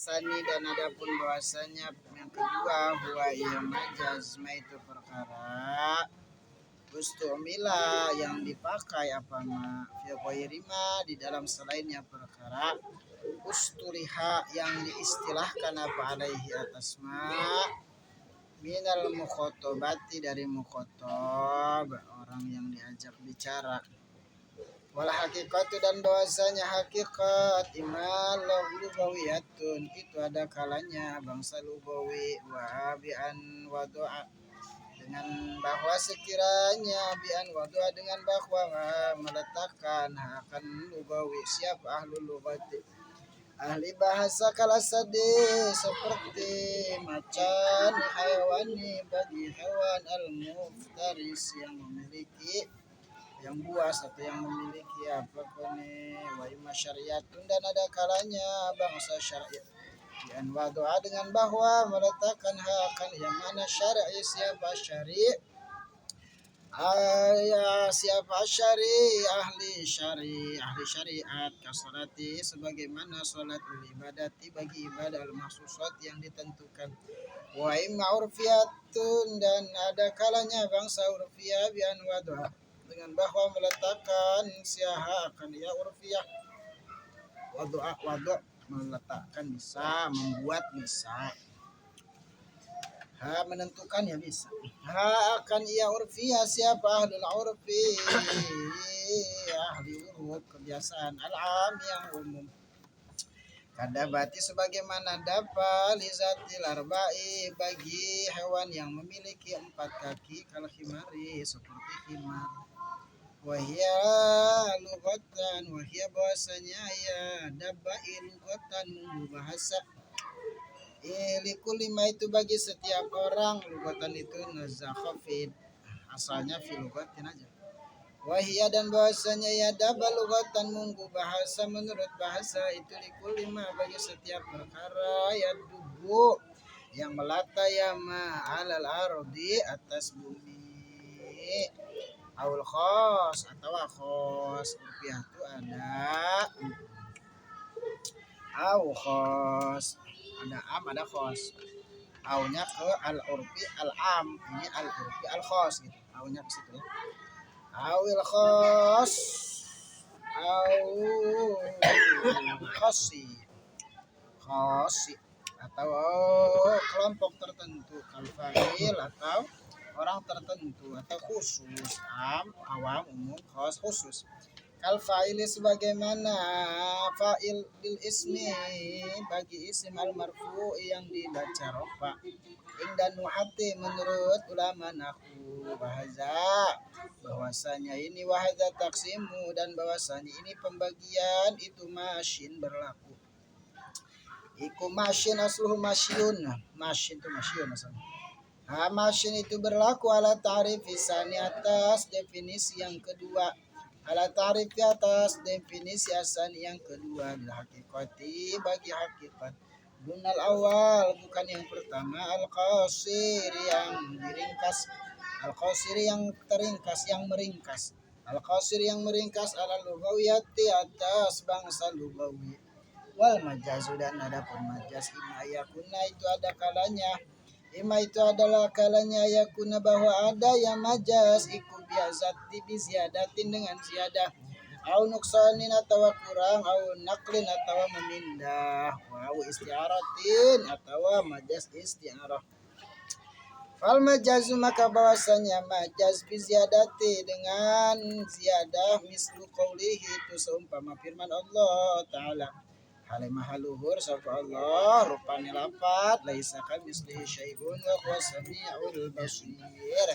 Sani dan adapun bahwasanya yang kedua huwa iya majaz ma itu perkara ustumila yang dipakai apa ma fi ghairima di dalam selainnya perkara usturiha yang diistilahkan apa alaihi atas ma minal mukhotobati dari mukhotob orang yang diajak bicara wal hakikatu dan bahwasanya hakikat iman lugawiyatun itu ada kalanya bangsa lugawi wa bi'an wa doa dengan bahwa sekiranya bi'an wa doa dengan bahwa meletakkan akan lugawi siapa ahlul lugati ahli bahasa kalasade seperti macan haiwani bagi hewan al-muftaris yang memiliki yang buas atau yang memiliki apa kone wa imma syariatun dan ada kalanya bangsa syariat dan doa dengan bahwa meletakkan akan yang mana syar'i siapa syari siapa ahli syariat kasolati sebagaimana salat ibadati bagi ibadah al-mahsusat yang ditentukan wa imma urfiyatun dan ada kalanya bangsa urfiyah bi anwa dengan bahwa meletakkan siaha akan dia urfiyah wadu meletakkan bisa membuat bisa menentukan ya bisa akan ia urfiyah siapa ahlul urfi ahli uruf kebiasaan alam yang umum kadabati sebagaimana dapat lizatil arba'i bagi hewan yang memiliki 4 kaki kal khimari seperti khimar wahia lugatan wahia bahasanya ya dabai lugatan nunggu bahasa likulima itu bagi setiap orang lugatan itu nazakhafid asalnya fi lugatin aja wahia dan bahasanya ya daba lugatan nunggu bahasa menurut bahasa itu likulima bagi setiap perkara ya dubu yang melata yama alal ardi atas bumi awal khos atau khos rupiah itu ada au khos ada am ada khos aunya ke al urfi al am ini al urfi al khos gitu aunya ke situ ya awil khos au khosi atau kelompok tertentu kalfail atau orang tertentu atau khusus awam umum khos khusus kal fa'ili sebagaimana fa'il bil ismi bagi isim al marfu yang dibaca rafa indan nuhati menurut ulama nahwu bahasa bahwasanya ini wahada taksimu dan bahwasanya ini pembagian itu masyin berlaku iku masyin asluhu masyun masyin itu masyun asalnya masyin itu berlaku ala ta'rif isani atas definisi yang kedua ala ta'rif atas definisi asani yang kedua bil hakikati bagi hakikat dunal awal bukan yang pertama al-qasir yang diringkas al-qasir yang teringkas yang meringkas al-qasir yang meringkas ala lugawiyati atas bangsa lugawi wal majazu dan ada majaz ima yakuna itu ada kalanya ima itu adalah kalanya yakuna bahwa ada yang majaz iku biazati bi ziyadatin dengan ziyadah au nuksanin atau kurang au naklin atau memindah au istiaratin atau majaz istiarah fal majazu maka bahwasanya majaz bi ziyadati dengan ziyadah mislu qaulihi itu seumpama firman Allah taala halimah luhur sapa Allah rupane lapat laisa kamislihi syai'un wa huwas samiul basir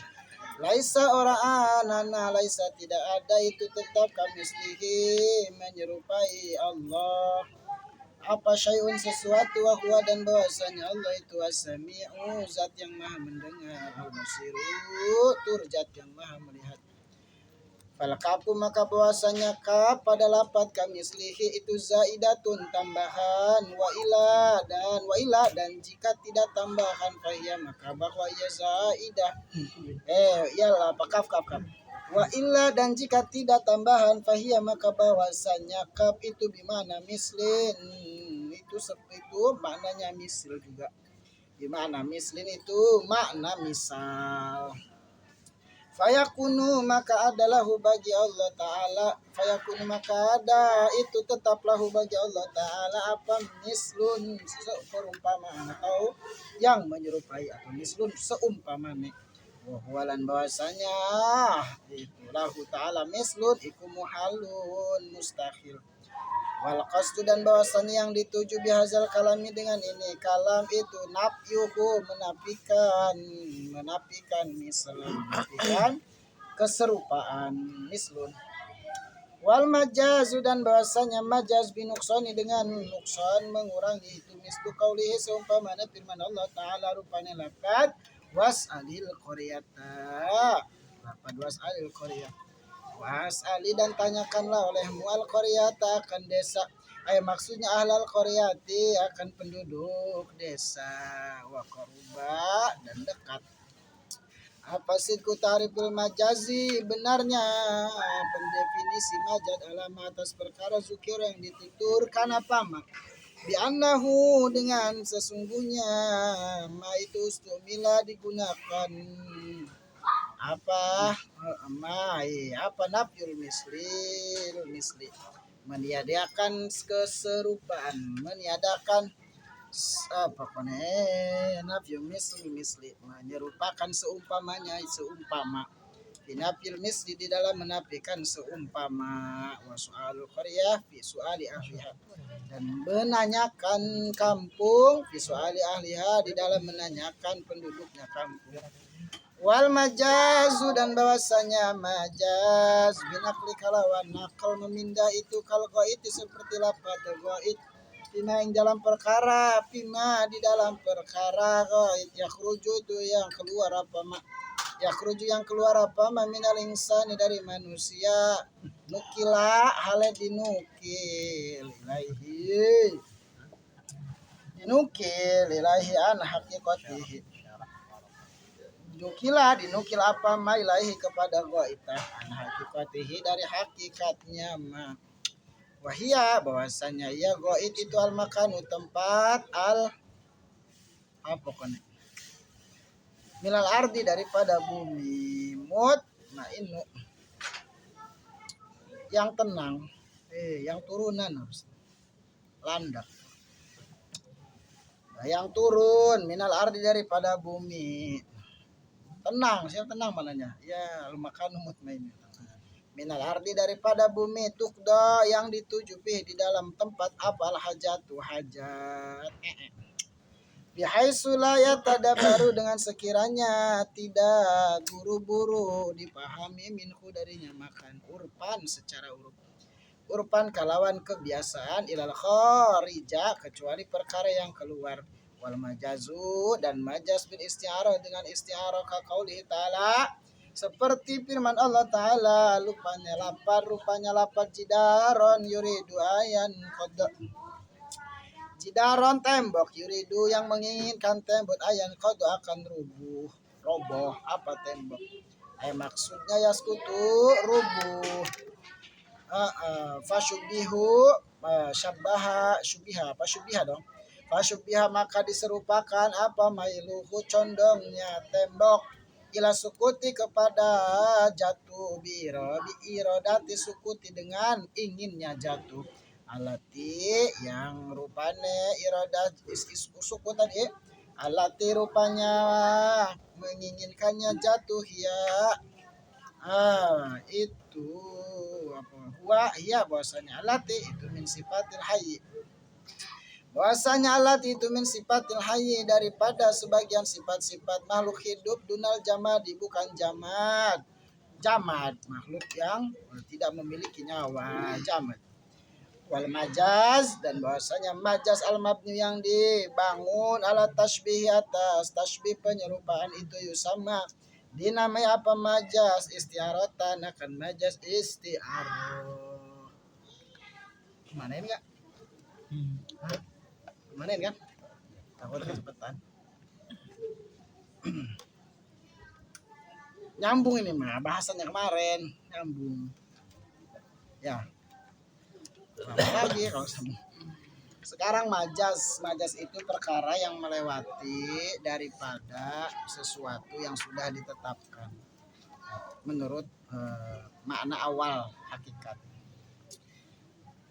laisa ora anana laisa tidak ada itu tetap kamislihi menyerupai Allah apa syai'un sesuatu wa huwa dan bahwasanya Allah itu as-sami'u zat yang maha mendengar al-basiru turjat yang maha melihat falkapu maka bahwasanya kap pada lapat kamislihi itu zaidatun tambahan wa ila dan jika tidak tambahan fahiyah maka bahwa ia zaidah iyalah kaf wa illa dan jika tidak tambahan fahiyah maka bahwasanya kap itu bimana mislin itu maknanya misal juga. Di mana mislin itu makna misal. Fayakunu maka adalahu bagi Allah Ta'ala, fayakunu maka ada itu tetaplahu bagi Allah Ta'ala apa mislun perumpamaan atau yang menyerupai atau mislun seumpamane. Wahualan bahasanya itu lahu ta'ala mislun iku muhalun mustahil. Wal qasdu dan bahasanya yang dituju bihazal kalami dengan ini kalam itu nafyuhu menafikan misal, menafikan keserupaan mislun. Wal majazu dan bahasanya majaz binuksani dengan nuksan mengurangi itu mislu qaulihi seumpamana firman Allah Ta'ala rupanya lafad was'alil qaryata, lafad was'alil qaryah. Was'ali dan tanyakanlah oleh mual qaryata akan desa, maksudnya ahlal qaryati akan penduduk desa, wa qaruba dan dekat. Apa sidku tariful majazi benarnya pendefinisi majaz alama atas perkara zukir yang dituturkan apa mak bi'annahu dengan sesungguhnya ma itu ustumila digunakan apa nafyul misli meniadakan keserupaan, meniadakan nafyul misli menyerupakan seumpamanya seumpama, binafyil misli di dalam menafikan seumpama, wa su'alul qaryah fi su'ali ahliha dan menanyakan kampung fi su'ali ahliha di dalam menanyakan penduduknya kampung. Wal majazu dan bahwasanya majaz binakli kalawan nakal memindah itu kal ghaid seperti lafaz ghaid pima yang dalam perkara pima di dalam perkara ghaid yakhruju itu yang keluar apa mak yakhruju yang keluar apa ma minal insani dari manusia nukila hale dinukil ilaihi an haqiqatihi dinukil apa mailaihi kepada ghaitah an hakikatihi dari hakikatnya ma wahia bahwasanya ya ghaid itu al makanu tempat al apa kan milal ardi daripada bumi mutmainu yang tenang yang turunan harus landak yang turun minal ardi daripada bumi tenang, siapa tenang mananya? Ya, makan mutmain. Minal ardi daripada bumi tukda yang dituju di dalam tempat apal hajatu hajat. Bihaisu la yatadabaru dengan sekiranya tidak buru-buru dipahami minhu darinya makan urpan secara urpan kalawan kebiasaan ilal kharija kecuali perkara yang keluar. Wal majazu dan majaz bil isti'arah dengan isti'arah ka qauli ta'ala seperti firman Allah Ta'ala rupanya lapar jidaron yuridu ayan qad jidaron tembok yuridu yang menginginkan tembok ayan qad akan roboh apa tembok maksudnya yaskutu rubuh fasyubihu syubiha dong fasyubiha maka diserupakan apa mailuhu condongnya tembok ila sukuti kepada jatuh biirodati sukuti dengan inginnya jatuh alati yang rupane iradat sukut tadi alati rupanya menginginkannya jatuh ya itu apa huwa iya bahwasanya alati itu min sifatil hayy bahwasanya alat itu min sifatil hayy daripada sebagian sifat-sifat makhluk hidup dunal jamadi bukan jamad makhluk yang tidak memiliki nyawa jamad. Wal majaz dan bahwasanya majaz al mabni yang dibangun ala tasbih atas tasbih penyerupaan itu yusama dinamai apa majaz istiaratan akan majaz istiarah. Mana ini enggak? Kemarin kan takut kecepatan nyambung ini mah bahasanya kemarin nyambung ya lagi kalau sambung Sekarang majas. Majas itu perkara yang melewati daripada sesuatu yang sudah ditetapkan menurut makna awal hakikat.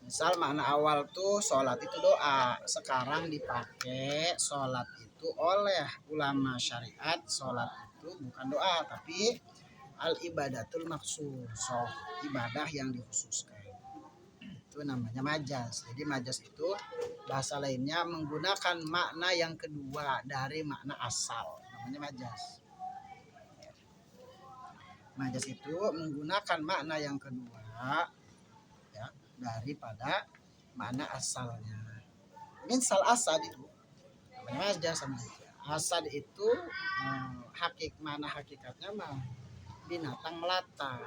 Misal makna awal tuh sholat itu doa. Sekarang dipakai sholat itu oleh ulama syariat. Sholat itu bukan doa tapi al ibadatul maksusoh, ibadah yang dikhususkan. Itu namanya majas. Jadi majas itu bahasa lainnya menggunakan makna yang kedua dari makna asal, namanya majas. Majas itu menggunakan makna yang kedua ya daripada makna asalnya. Misal asad itu namanya majas sama aja. Asad itu mana hakikatnya mah binatang melata.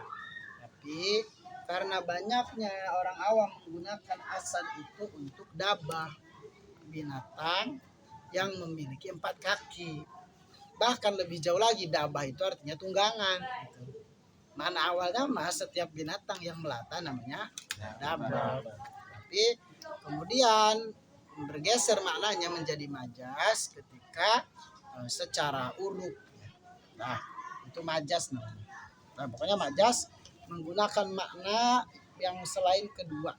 Tapi karena banyaknya orang awam menggunakan asad itu untuk dabah, binatang yang memiliki 4 kaki. Bahkan lebih jauh lagi, dabah itu artinya tunggangan. Mana awalnya mah setiap binatang yang melata namanya dabah. Tapi kemudian bergeser maknanya menjadi majas ketika secara uruf. Nah, itu majas namanya. Nah, pokoknya majas menggunakan makna yang selain kedua.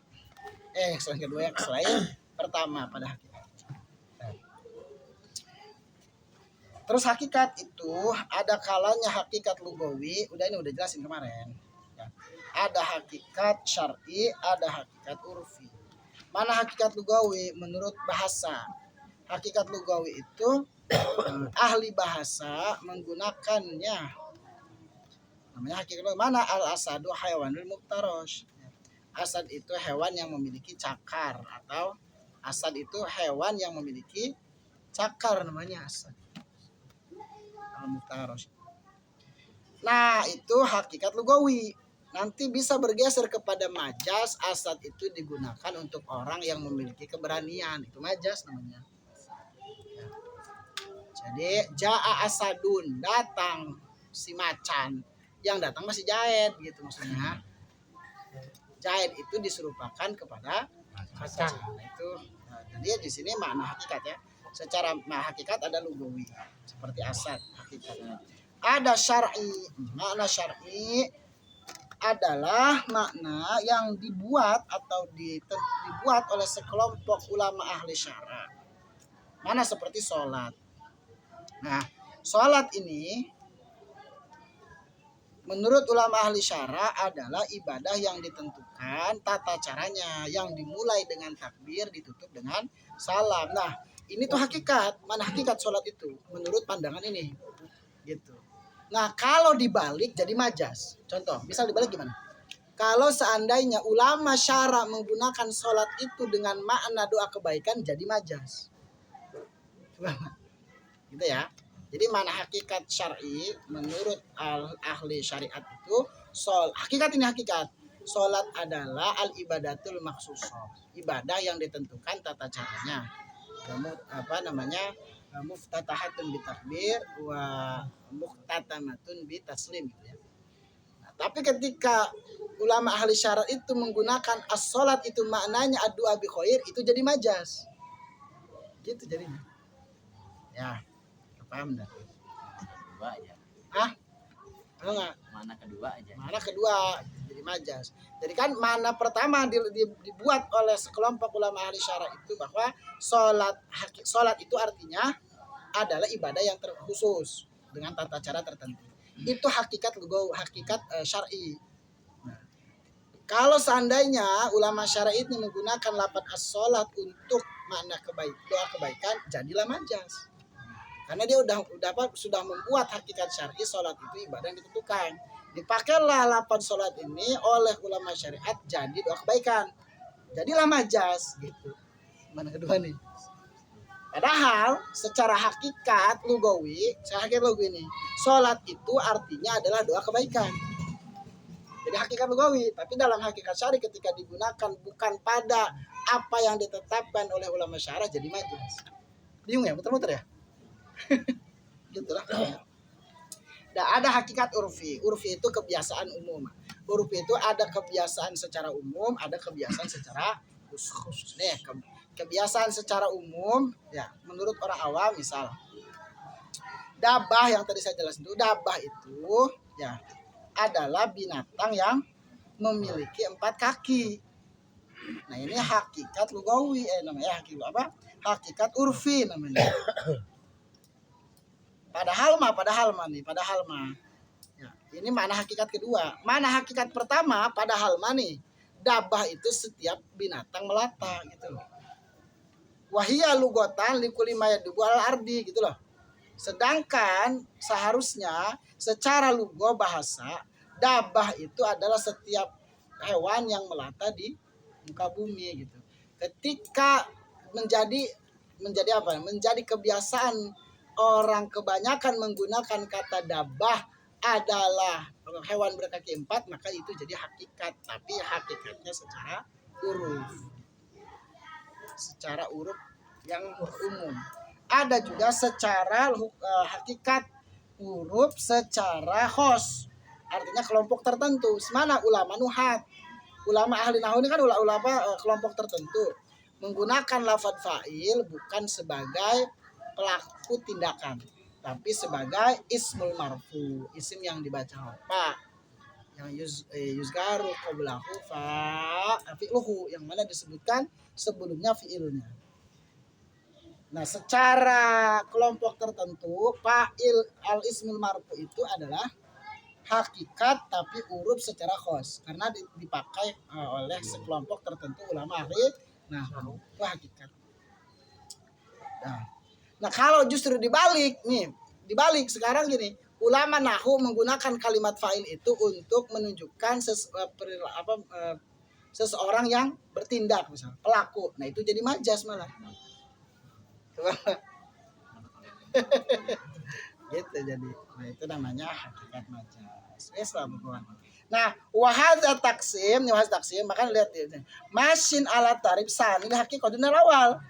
Selain pertama pada hakikat. Terus hakikat itu ada kalanya hakikat lugawi, udah jelasin kemarin. Ya. Ada hakikat syar'i, ada hakikat urfi. Mana hakikat lugawi menurut bahasa? Hakikat lugawi itu ahli bahasa menggunakannya. Namanya hakikat lugawi. Mana al-asadu hayawanul muftarosh. Asad itu hewan yang memiliki cakar, atau asad itu hewan yang memiliki cakar, namanya asad. Al-muftarosh. Nah, itu hakikat lugawi. Nanti bisa bergeser kepada majas. Asad itu digunakan untuk orang yang memiliki keberanian. Itu majas namanya. Ya. Jadi jaa asadun, datang si macan. Yang datang masih jahit gitu maksudnya. Jahit itu diserupakan kepada macan. Nah, itu jadi di sini makna hakikat ya. Secara hakikat ada lugawi seperti asad hakikatnya. Ada syar'i. Makna syar'i adalah makna yang dibuat atau dibuat oleh sekelompok ulama ahli syara. Mana seperti sholat. Nah, sholat ini menurut ulama ahli syara adalah ibadah yang ditentukan tata caranya, yang dimulai dengan takbir, ditutup dengan salam. Nah, ini tuh hakikat. Mana hakikat sholat itu menurut pandangan ini gitu. Nah, kalau dibalik jadi majas. Contoh, misal dibalik gimana? Kalau seandainya ulama syara menggunakan sholat itu dengan makna doa kebaikan, jadi majas. Gitu ya. Jadi mana hakikat syar'i menurut ahli syariat itu, hakikat ini hakikat. Sholat adalah al ibadatul maksusoh, ibadah yang ditentukan tata caranya. Muftatahatun bitakbir wa muhtatamatun bitaslim gitu ya. Nah, tapi ketika ulama ahli syarat itu menggunakan as-sholat itu maknanya ad-du'a bi khair, itu jadi majas. Gitu jadinya. Ya, paham enggak? Kedua aja. Enggak. Mana kedua aja. Mana kedua jadi majas. Jadi kan mana pertama dibuat oleh sekelompok ulama ahli syara itu bahwa sholat itu artinya adalah ibadah yang terkhusus dengan tata cara tertentu. Itu hakikat lugawi, hakikat syar'i. Nah, kalau seandainya ulama syar'i ini menggunakan lafaz as-sholat untuk makna doa kebaikan, jadilah majas. Karena dia sudah membuat hakikat syar'i sholat itu ibadah yang ditentukan. Dipakailah lafaz sholat ini oleh ulama syariat jadi doa kebaikan. Jadilah majas gitu. Mana kedua nih? Padahal secara hakikat lugawi, ini sholat itu artinya adalah doa kebaikan. Jadi hakikat lugawi, tapi dalam hakikat syar'i ketika digunakan bukan pada apa yang ditetapkan oleh ulama syariat jadi majas. Bingung ya, muter-muter ya? Gitulah. Dan ada hakikat urfi. Urfi itu kebiasaan umum. Urfi itu ada kebiasaan secara umum, ada kebiasaan secara khusus. Nih, kebiasaan secara umum ya menurut orang awam, misal dabah yang tadi saya jelaskan itu, dabah itu ya adalah binatang yang memiliki 4 kaki. Nah ini hakikat lugawi, namanya hakikat urfi namanya. Padahal mah ya, ini mana hakikat kedua. Mana hakikat pertama, padahal mah nih dabah itu setiap binatang melata gitu loh. Wahia lugotan likuli mayadubu al ardi gitu loh. Sedangkan seharusnya secara lugo bahasa dabah itu adalah setiap hewan yang melata di muka bumi gitu. Ketika menjadi apa? Menjadi kebiasaan orang kebanyakan menggunakan kata dabah adalah hewan berkaki 4, maka itu jadi hakikat, tapi hakikatnya secara uruf yang umum. Ada juga secara hakikat huruf secara khos, artinya kelompok tertentu. Mana ulama nuhat, ulama ahli nahwu ini kan ulama kelompok tertentu menggunakan lafadz fa'il bukan sebagai pelaku tindakan, tapi sebagai ismul marfu, isim yang dibaca rofa, yang yuzgaru qablahu fi'luhu, yang mana disebutkan sebelumnya fi'ilnya. Nah, secara kelompok tertentu fa'il al ismul marfu itu adalah hakikat tapi uruf secara khos, karena dipakai oleh sekelompok tertentu ulama ahli nahwu, itu hakikat. Nah kalau justru dibalik sekarang gini, ulama nahwu menggunakan kalimat fa'il itu untuk menunjukkan seseorang yang bertindak, misalnya pelaku. Nah itu jadi majas malah. Gitu jadi. Nah itu namanya hakikat majas. Nah, wahadza taksim, maka lihat ini. Masin ala tarif san, ini hakikat awal.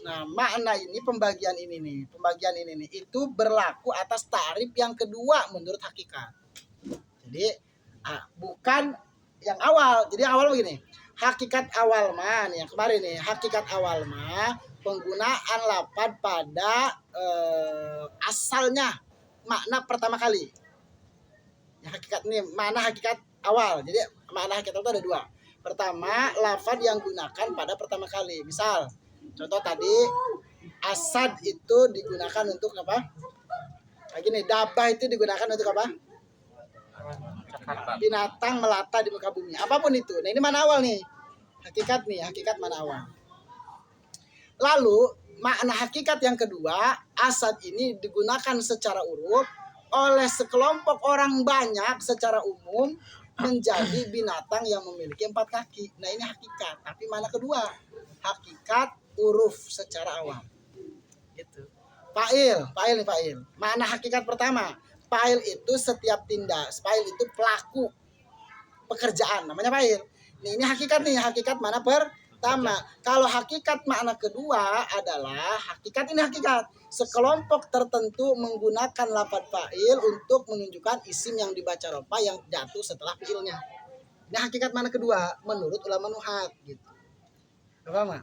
Nah, makna ini pembagian ini nih itu berlaku atas tarif yang kedua menurut hakikat. Jadi bukan yang awal. Jadi awal begini. Hakikat awal mah nih yang kemarin nih, hakikat awal mah penggunaan lafaz pada asalnya makna pertama kali. Hakikat ini mana hakikat awal. Jadi makna hakikat itu ada 2. Pertama, lafaz yang gunakan pada pertama kali. Misal, contoh tadi asad itu digunakan untuk apa? Lagi nih, dabah itu digunakan untuk apa? Binatang melata di muka bumi. Apapun itu. Nah, ini mana awal nih? Hakikat mana awal. Lalu, makna hakikat yang kedua, asad ini digunakan secara uruf oleh sekelompok orang banyak secara umum menjadi binatang yang memiliki 4 kaki. Nah ini hakikat, tapi mana kedua? Hakikat uruf secara awam. Gitu. Fa'il. Mana hakikat pertama? Fa'il itu setiap tindak. Fa'il itu pelaku pekerjaan, namanya fa'il. Ini hakikat hakikat mana pertama. Kalau hakikat makna kedua adalah hakikat sekelompok tertentu menggunakan lafaz fa'il untuk menunjukkan isim yang dibaca rofa yang jatuh setelah fi'ilnya. Ini hakikat mana kedua menurut ulama nuhat gitu. Paham?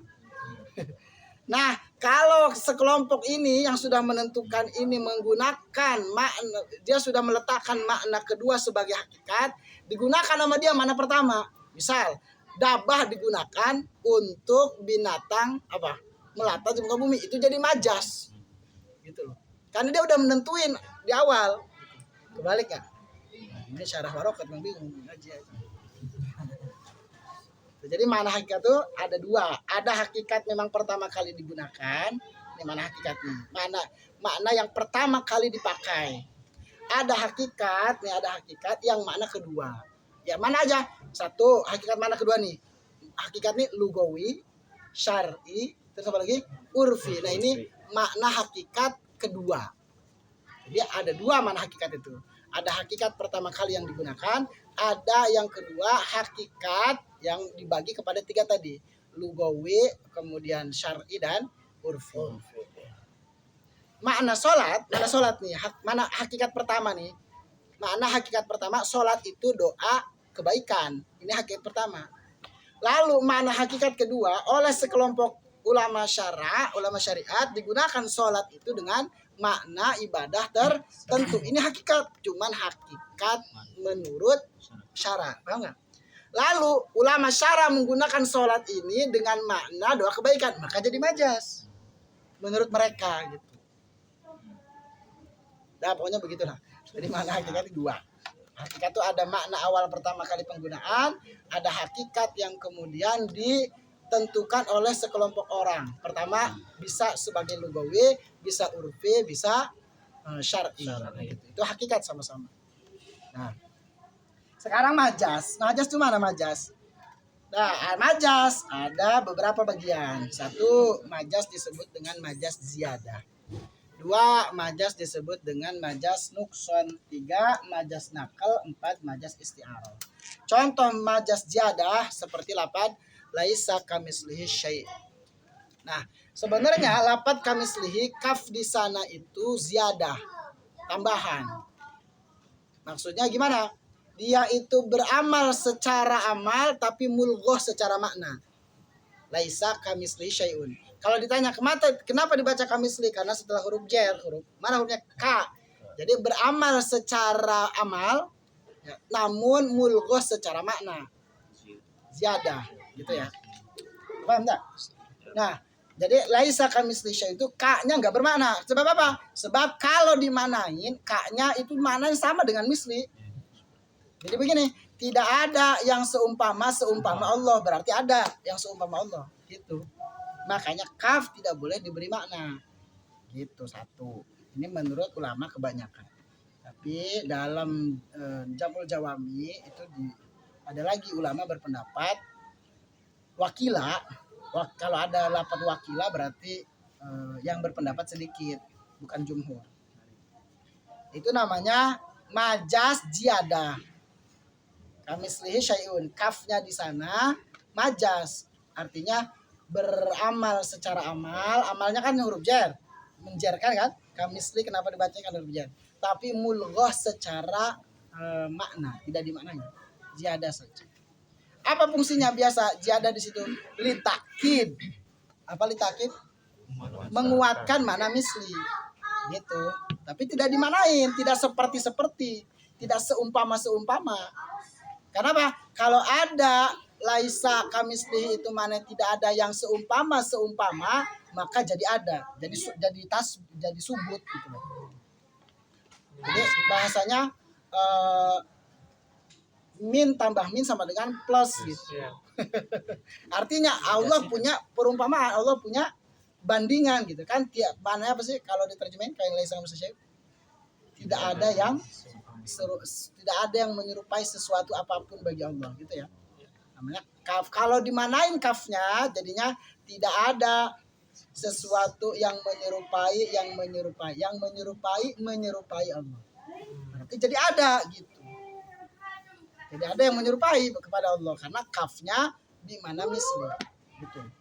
Nah, kalau sekelompok ini yang sudah menentukan ini menggunakan makna, dia sudah meletakkan makna kedua sebagai hakikat, digunakan sama dia mana pertama. Misal, dabah digunakan untuk binatang apa? Melata di muka bumi, itu jadi majas. Gitu loh. Karena dia udah menentuin di awal. Kebalik kan? Ini syarah warokat yang bingung aja. Jadi mana hakikat itu ada 2. Ada hakikat memang pertama kali digunakan. Ini mana hakikatnya? Makna yang pertama kali dipakai. Ada hakikat yang makna kedua. Ya mana aja? 1, hakikat mana kedua nih? Hakikat nih lugawi, syar'i, terus apa lagi? Urfi. Nah ini makna hakikat kedua. Jadi ada 2 makna hakikat itu. Ada hakikat pertama kali yang digunakan, ada yang kedua hakikat yang dibagi kepada 3 tadi. Lugawi, kemudian syar'i dan urfi. Makna sholat nih, mana hakikat pertama nih? Makna hakikat pertama, sholat itu doa kebaikan. Ini hakikat pertama. Lalu makna hakikat kedua oleh sekelompok ulama syariat digunakan sholat itu dengan makna ibadah tertentu. Ini hakikat, cuman hakikat menurut syara, paham nggak? Lalu ulama syara menggunakan sholat ini dengan makna doa kebaikan, maka jadi majas menurut mereka gitu. Nah pokoknya begitulah. Jadi makna hakikat itu dua. Hakikat itu ada makna awal pertama kali penggunaan, ada hakikat yang kemudian ditentukan oleh sekelompok orang. Pertama bisa sebagai lugawi, bisa urfi, bisa syar'i. Gitu. Itu hakikat sama-sama. Nah, sekarang majas. Majas itu mana majas? Nah, majas ada beberapa bagian. Satu, majas disebut dengan majas ziyadah. Dua, majas disebut dengan majas nukson. Tiga, majas nakal. Empat, majas isti'arah. Contoh majas ziyadah seperti lapad laisa kamislihi syai'. Nah, sebenarnya lapad kamislihi kaf di sana itu ziyadah, tambahan. Maksudnya gimana? Dia itu beramal secara amal tapi mulghoh secara makna. Laisa kamislihi syai'un. Kalau ditanya kenapa dibaca kamisli? Karena setelah huruf jar, mana hurufnya ka. Jadi beramal secara amal, ya, namun mulghos secara makna. Ziyadah, gitu ya. Paham tak? Nah, jadi laisa kamisli syai' itu ka-nya enggak bermakna. Sebab apa? Sebab kalau dimanain, ka-nya itu maknanya sama dengan misli. Jadi begini, tidak ada yang seumpama Allah, berarti ada yang seumpama Allah, gitu. Makanya kaf tidak boleh diberi makna. Gitu satu. Ini menurut ulama kebanyakan. Tapi dalam Jamul Jawami itu ada lagi ulama berpendapat wakila. Kalau ada lafaz wakila berarti yang berpendapat sedikit, bukan jumhur. Itu namanya majas ziyadah. Kamislihi syai'un. Kafnya di sana majas. Artinya beramal secara amal, amalnya kan huruf jar, menjarkan kan, kamisli kenapa dibacanya kan huruf jar, tapi mulghah secara makna, tidak dimaknai, ziyadah saja. Apa fungsinya biasa ziyadah di situ? Litakid. Apa litakid? Menguatkan makna misli, gitu. Tapi tidak dimaknain, tidak seperti, tidak seumpama. Kenapa? Kalau ada laisa kamislihi itu mana tidak ada yang seumpama, maka jadi ada, jadi subut gitu loh. Jadi bahasanya min tambah min sama dengan plus gitu. Artinya Allah punya perumpamaan, Allah punya bandingan gitu kan. Mana apa sih kalau diterjemahin kayak laisa kamislihi? Tidak ada yang menyerupai sesuatu apapun bagi Allah gitu ya. Namanya kaf. Kalau dimanain kafnya jadinya tidak ada sesuatu yang menyerupai Allah. Berarti jadi ada gitu. Jadi ada yang menyerupai kepada Allah karena kafnya di mana misli. Betul.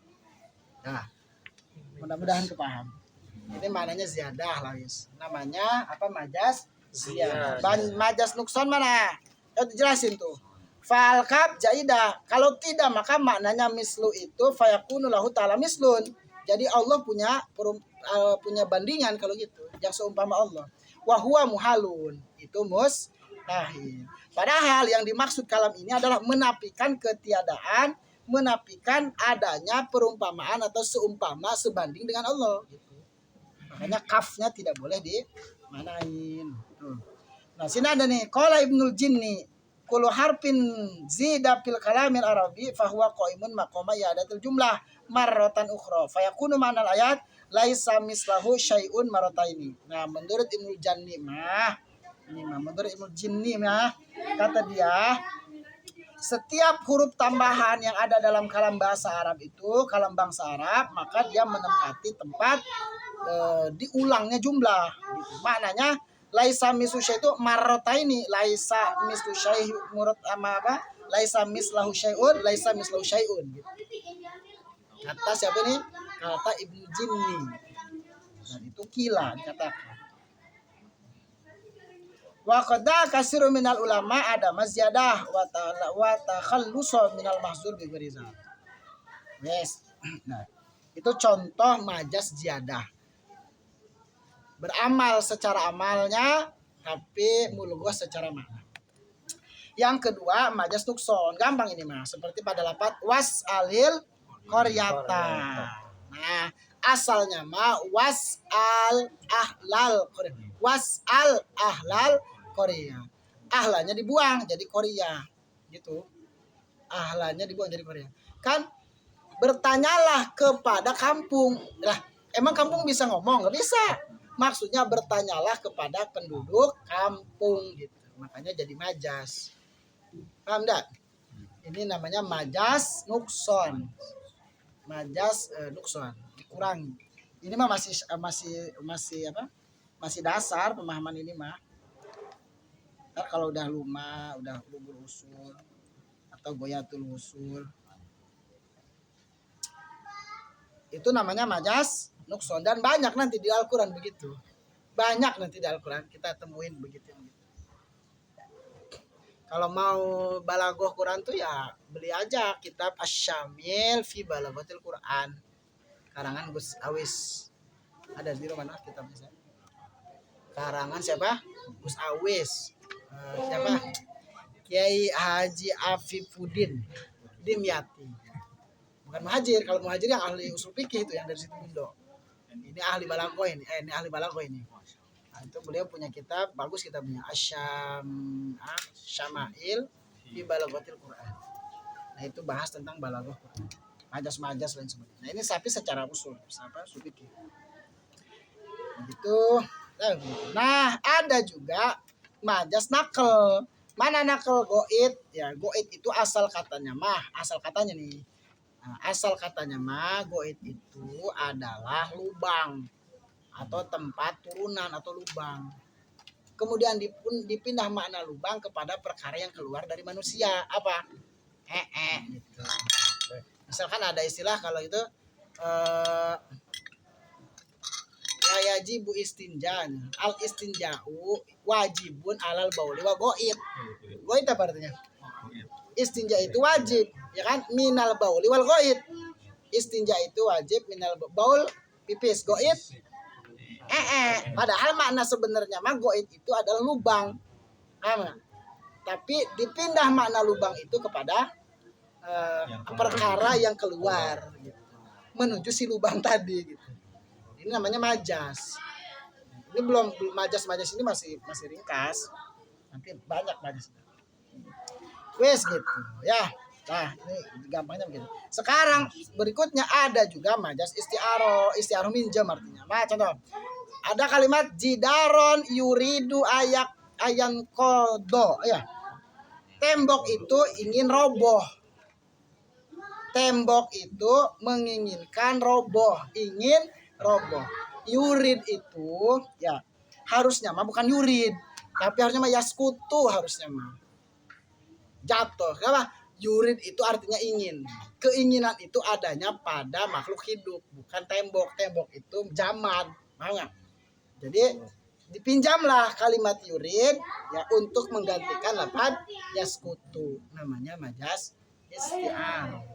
Nah, mudah-mudahan kepaham. Ini maknanya ziyadah lah, guys. Namanya apa? Majas ziyadah. Majas nukson mana? Jelasin tuh. Fal kaf jaidah. Kalau tidak maka maknanya mislu itu fayakunu lahu ta'ala mislun. Jadi Allah punya bandingan kalau gitu, yang seumpama Allah. Wa huwa muhalun. Itu mustahil. Padahal yang dimaksud kalam ini adalah menafikan ketiadaan, menafikan adanya perumpamaan atau seumpama sebanding dengan Allah gitu. Makanya kafnya tidak boleh dimanain. Nah, sini ada nih qala Ibnul Jinni kullu harfin zida fil kalamil arabi fahuwa qaimun maqama yadatul jumlah marratan ukhra fayakunu ma'nal ayat laisa mislahu syai'un marrataini. Nah, menurut Ibnul Jinni mah kata dia setiap huruf tambahan yang ada dalam kalam bahasa Arab itu, kalam bangsa Arab, maka dia menempati tempat diulangnya jumlah gitu. Maknanya laisa mislu syai' itu marrataini, laisa mislu syai' murad ama apa? Laisa mislahu syai'un, laisa mislahu syai'un gitu. Kata siapa ini? Kata Ibnu Jinni. Dan itu kila dikatakan. Wa qada kasiru minal ulama ada mazyadah wa takhallusu minal mahzur bi gharizah. Yes. Nah, Itu contoh majas ziyadah. Beramal secara amalnya, tapi mulghah secara makna. Yang kedua, majas nukson. Gampang ini mah. Seperti pada lafaz was'alil qaryata. Nah, asalnya mah was'al ahlal qaryah. Was'al ahlal qaryah. Ahlanya dibuang jadi qaryah. Gitu. Ahlanya dibuang jadi qaryah. Kan bertanyalah kepada kampung. Lah, emang kampung bisa ngomong? Nggak bisa. Maksudnya bertanyalah kepada penduduk kampung gitu. Makanya jadi majas. Paham enggak? Ini namanya majas nukson. Majas nukson, dikurangi. Ini mah masih apa? Masih dasar pemahaman ini mah. Ntar kalau udah luma, udah lubur usul atau goyatul usul, itu namanya majas nukson, dan banyak nanti di Al-Quran begitu. Banyak nanti di Al-Quran kita temuin begitu. Kalau mau balaghah Quran tuh ya beli aja kitab Asy-Syamil fi Balaghatil Quran. Karangan Gus Awis. Ada di mana kitabnya? Karangan siapa? Gus Awis. Siapa? Kiai Haji Afifuddin Dimyati. Bukan muhajir. Kalau muhajir yang ahli usul fikih itu yang dari situ Indo. Ini ahli balaghah ini. Ini ahli balaghah ini. Nah, itu beliau punya kitab bagus, kitabnya Asy-Syama'il fi Balaghatil Quran. Nah, itu bahas tentang balaghah Quran. Majas-majas dan sebagainya. Nah, ini tapi secara usul, apa? Fikih. Begitu. Nah, ada juga majas nakal. Mana nakal goit? Ya, goit itu asal katanya mah, asal katanya nih. Nah, asal katanya mah goit itu adalah lubang atau tempat turunan atau lubang. Kemudian dipindah makna lubang kepada perkara yang keluar dari manusia. Apa? Gitu. Misalkan ada istilah kalau itu yajibu istinjan. Al istinja'u wajibun alal bauli wa goit. Goit apa artinya? Istinja itu wajib, ya kan? Minal bauli wal goit. Istinja itu wajib minal baul pipis, goit padahal makna sebenarnya mah goit itu adalah lubang. Tapi dipindah makna lubang itu kepada perkara yang keluar gitu. Menuju si lubang tadi gitu. Ini namanya majas. Ini belum majas ini masih ringkas. Nanti banyak majas. Wes gitu ya. Nah, ini gampangnya begitu. Sekarang berikutnya ada juga majas isti'aroh. Isti'aroh minjam artinya. Nah, contoh. Ada kalimat jidaron yuridu ayan kodo. Ya. Tembok itu ingin roboh. Tembok itu menginginkan roboh. Ingin roboh. Yurid itu ya harusnya mah bukan yurid. Tapi harusnya mah yaskutu harusnya mah. Jatuh. Kenapa? Yurid itu artinya ingin. Keinginan itu adanya pada makhluk hidup. Bukan tembok. Tembok itu zaman. Paham gak? Jadi dipinjamlah kalimat yurid ya untuk menggantikan lafaz yaskutu. Namanya majas isti'aroh.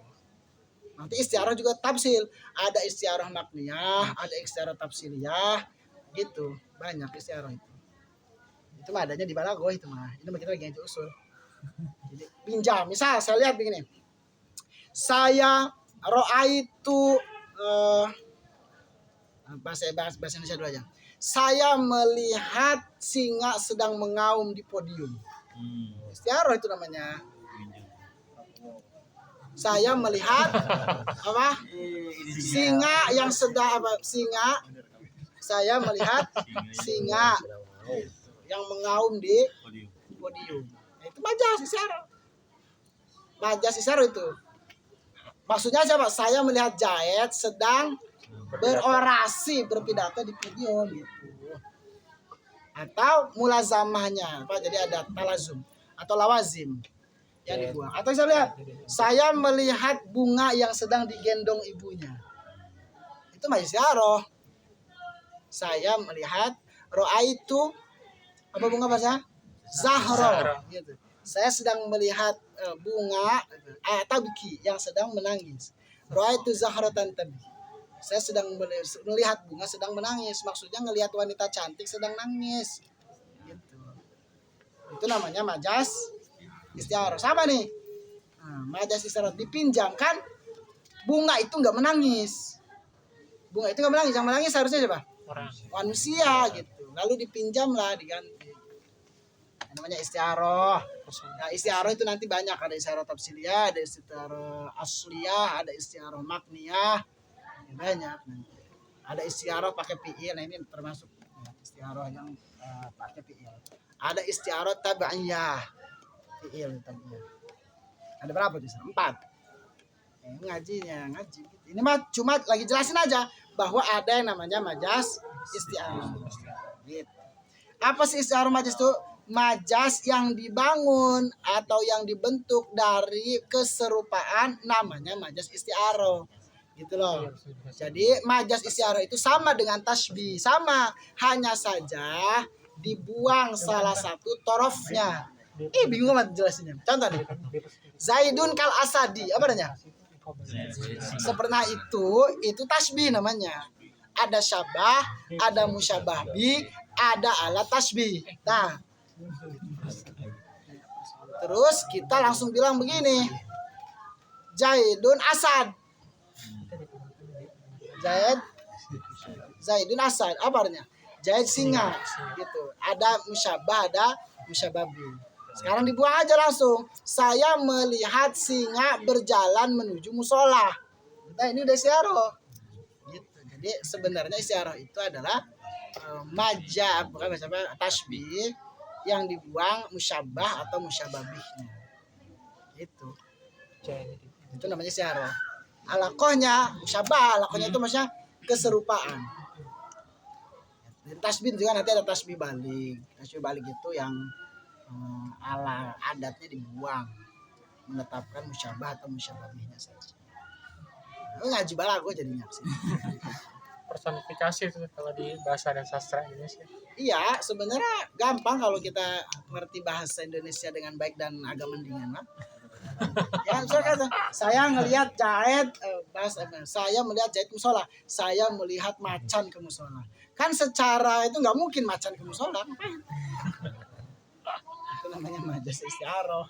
Nanti isti'aroh juga tafsil. Ada isti'aroh makniyah, ada isti'aroh tafsiliyah, gitu. Banyak isti'aroh itu. Itu mah adanya di balaghah itu mah. Ini kita lagi ngaji usul. Jadi pinjam. Misal saya lihat begini. Saya ro'aitu saya bahas bahasa Indonesia dulu aja. Saya melihat singa sedang mengaum di podium. Isti'aroh itu namanya. Saya melihat apa? Singa yang sedang apa? Singa. Saya melihat singa yang mengaum di podium. Nah, itu majas isti'aroh. Majas isti'aroh itu. Maksudnya siapa? Saya melihat Zaid sedang berorasi, berpidato di podium gitu. Atau mulazamahnya apa? Jadi ada talazum atau lawazim yang dibuang. Atau saya lihat, saya melihat bunga yang sedang digendong ibunya. Itu mah isti'aroh. Saya melihat ro'aitu apa bunga bahasa? Zahra gitu. Saya sedang melihat bunga tabiki yang sedang menangis. Ro'aitu zahratan tabiki. saya sedang melihat bunga sedang menangis, maksudnya ngelihat wanita cantik sedang nangis gitu. Itu namanya majas istiarah. Sama nih, majas istiarah dipinjamkan, bunga itu nggak menangis, yang menangis harusnya siapa? Manusia gitu. Lalu dipinjamlah, diganti. Namanya istiaroh. Nah, istiaroh itu nanti banyak, ada istiaroh tafsiliyah, ada istiaroh asliyah, ada istiaroh makniyah, banyak nanti. Ada istiaroh pakai fi'il, nah ini termasuk istiaroh yang pakai fi'il. Ada istiaroh tabi'iyah, fi'il tabi'iyah. Ada berapa tuh? 4. Ngaji. Ini mah cuma lagi jelasin aja bahwa ada yang namanya majas istiaroh. Gitu. Apa sih istiaroh majas itu? Majas yang dibangun atau yang dibentuk dari keserupaan namanya majas istiaroh. Gitu loh. Jadi majas istiaroh itu sama dengan tasbih, sama, hanya saja dibuang salah satu torofnya. Bingung banget jelasinnya. Contoh nih. Zaidun kal asadi, apa namanya? Seperti itu tasbih namanya. Ada syabah, ada musyabah bi, ada alat tasbih. Nah, terus kita langsung bilang begini, Zaidun Asad. Zaidun Asad, apa artinya? Zaid singa, gitu. Ada musyabah, ada musyababi. Sekarang dibuang aja langsung. Saya melihat singa berjalan menuju musola. Nah, ini udah istiaroh. Gitu. Jadi sebenarnya istiaroh itu adalah bukan tasbih yang dibuang musyabah atau musyababihnya. Itu namanya istiaroh. Alakohnya musyabah, alakohnya itu maksudnya keserupaan. Dan tasbih juga nanti ada tasbih balik. Tasbih balik itu yang ala adatnya dibuang, menetapkan musyabah atau musyababihnya saja. Ngaji bala gue jadinya sih. Personifikasi itu kalau di bahasa dan sastra Indonesia. Iya, sebenarnya gampang kalau kita ngerti bahasa Indonesia dengan baik dan agak mendingan lah. Ya, saya ngelihat Jaid saya melihat Jaid ke musola, saya melihat macan ke musola. Kan secara itu nggak mungkin macan ke musola. Itu namanya majas istiaroh.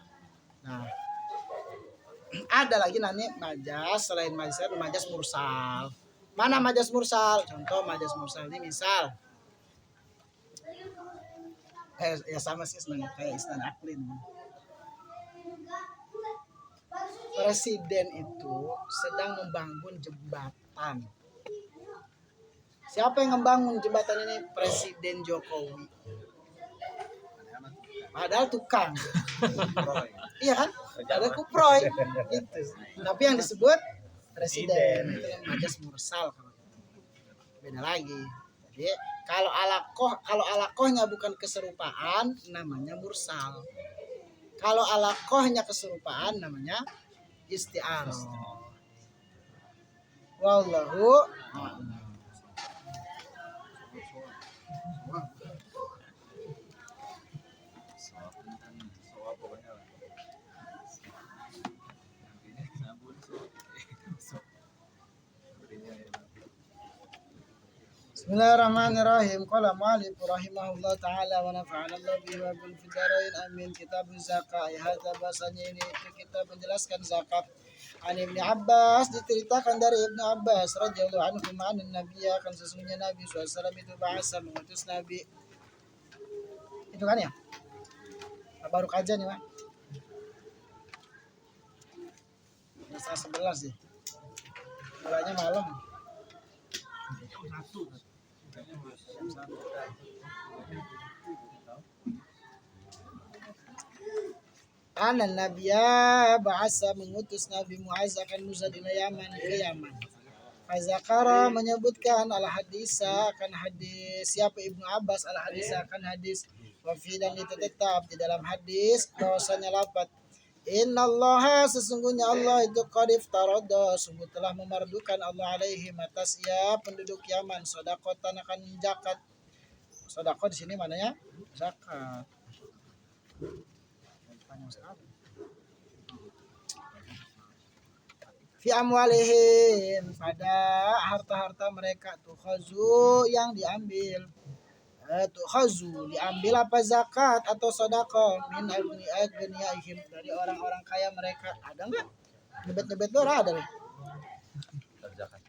Nah, ada lagi nanti majas, selain majas mursal. Mana majas mursal? Contoh majas mursal ini misal ya sama sih kayak isnan aklin. Presiden itu sedang membangun jembatan. Siapa yang membangun jembatan ini? Presiden Jokowi. Padahal tukang. Iya kan? Ada kuproy gitu. Tapi yang disebut presiden itu majas mursal. Beda lagi. Jadi kalau alakohnya bukan keserupaan namanya mursal. Kalau alakohnya keserupaan namanya isti'aroh. Wallahu a'lam. Bismillahirrahmanirrahim. Qala mu'allif rahimahullah ta'ala wa nafa'ana Allah bihi wa bil fidarain amin. Kitab zakat. Hadza bahasanya ini itu kitab menjelaskan zakat. An Ibnu Abbas, diceritakan dari Ibnu Abbas radhiyallahu anhu ma'anin nabiyya, kan sesungguhnya Nabi SAW itu bahasa mengutus Nabi. Itu kan ya? Baru kajian nih, Pak. Jam 11 sih. Mulainya malam. Anan Nabiya bahasa mengutus Nabi Muaz akan Musa di Yaman ke Yaman. Fazakara menyebutkan al hadisa akan hadis. Siapa Ibnu Abbas al hadisa akan hadis. Wafi dan itu tetap di dalam hadis bahwasanya lafaz Innallaha sesungguhnya Allah itu qad iftarada sungguh telah memardukan Allah alaihi atas ya penduduk Yaman sedekatan akan zakat. Sedekah di sini maknanya zakat. Panjang sekali. fi amwalihim pada harta-harta mereka tuh khazu yang diambil tuh khazu diambil apa zakat atau sedekah min agniyaihim dari orang-orang kaya mereka. Ada enggak? Nebet-nebet ora ada nih. Kitab zakat.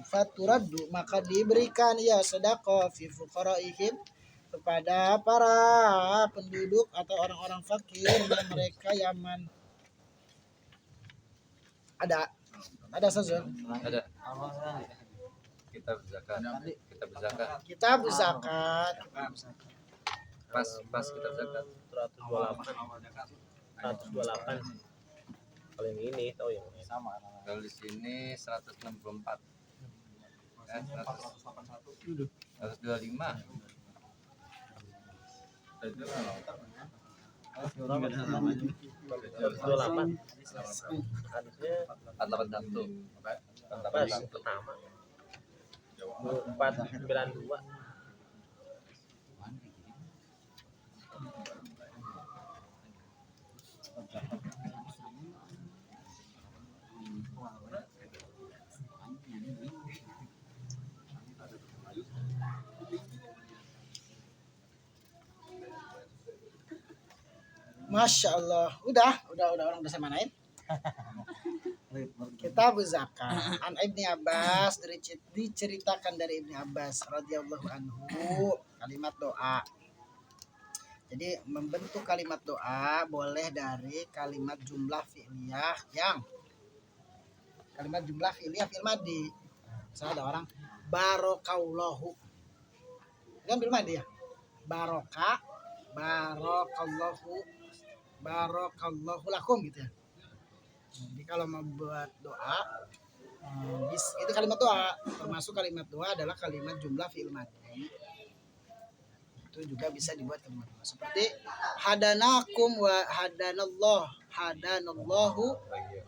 Faturaddu maka diberikan ya sedekah fi fuqaraihim kepada para penduduk atau orang-orang fakir dan mereka Yaman. Ada saja. Ada kitab zakat. Kitab zakat. Kitab zakat. Pas kitab zakat. 128 kalau yang ini tahu yang ini Sama. Kalau di sini 164. Ya, 125. 128 hadisnya 481. pas pertama 492 Masya Allah. Udah orang udah saya manain. Kitab zakat an Ibni Abbas diceritakan dari Ibni Abbas radhiyallahu anhu kalimat doa. Jadi membentuk kalimat doa boleh dari kalimat jumlah fi'liyah yang kalimat jumlah fi'liyah fi'il madi. Misalnya ada orang barokallahu. Kan fi'il madi ya. Barakallahu lakum gitu ya. Jadi kalau mau buat doa itu kalimat doa, termasuk kalimat doa adalah kalimat jumlah fi'il madhi. Itu juga bisa dibuat kalimat doa. Seperti hadanakum wa hadanallahu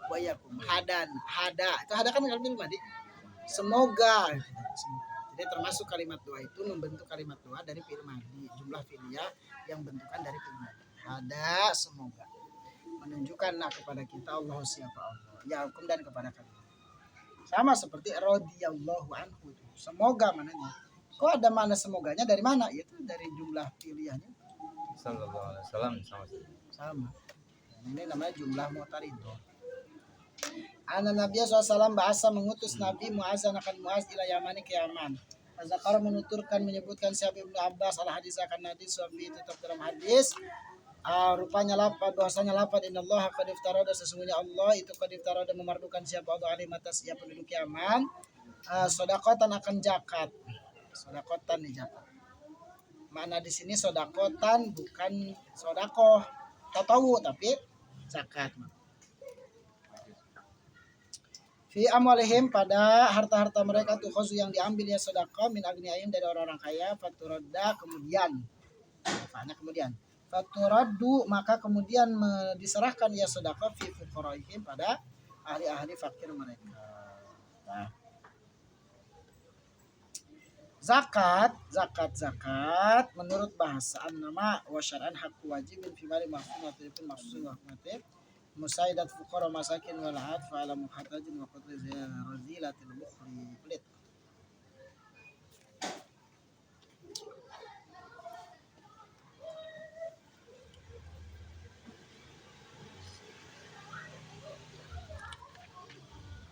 wa yakum. Hada. Itu hada kan kalimat fi'il madhi. Semoga. Jadi termasuk kalimat doa itu membentuk kalimat doa dari fi'il madhi, jumlah fi'liyah yang bentukan dari fi'il madhi. Ada semoga menunjukkanlah kepada kita Allah siapa Allah ya hukum dan kepada kalian sama seperti radhiyallahu anhu semoga mananya kok ada mana semoganya dari mana itu dari jumlah pilihannya Sallallahu alaihi wasallam sama ini namanya jumlah mu'taridho. Anna Nabi SAW bahasa mengutus Nabi Mu'az akan Mu'az ila Yamani ke Yaman. Azakar menyebutkan siapa Ibnu Abbas al hadis akan hadis suami tetap dalam hadis. Rupanya lapad bahwasanya lapad innallaha qad iftarada sesungguhnya Allah itu qad iftarada memardukan siapa Allah alim atas siapa penduduk Yaman sedekatan akan zakat. Sedekatan nih zakat. Mana di sini sedekatan bukan sedekah tatawu tapi zakat. Fi amwalihim pada harta-harta mereka tuh khusus yang diambil ya sedekah min agniyaihim dari orang-orang kaya faturadda kemudian faturaddu maka kemudian diserahkan ya sedekah fi fuqaraihim pada ahli-ahli fakir mereka. Nah. Zakat menurut bahasa nama wa syar'an haqqu wajibin fi mali mahfumatin mahfusun wa hukmatin musaidat fuqara masakin wal atfa ala muhtajin wa qadri razilatil bukhli kulit.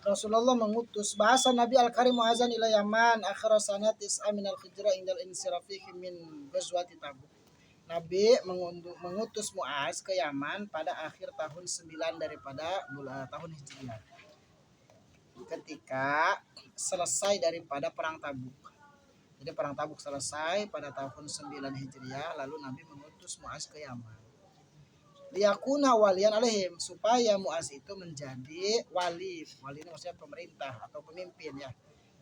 Rasulullah mengutus bahasa Nabi Al-Karim Mu'azan ila Yaman akhir sanat is'a min al-hijrah indal insirafihi min ghazwati Tabuk. Nabi mengutus Mu'az ke Yaman pada akhir tahun 9 daripada tahun Hijriah. Ketika selesai daripada perang Tabuk. Jadi perang Tabuk selesai pada tahun 9 Hijriah lalu Nabi mengutus Mu'az ke Yaman. Liyakuna walian alaihim supaya Mu'az itu menjadi wali ini maksudnya pemerintah atau pemimpin ya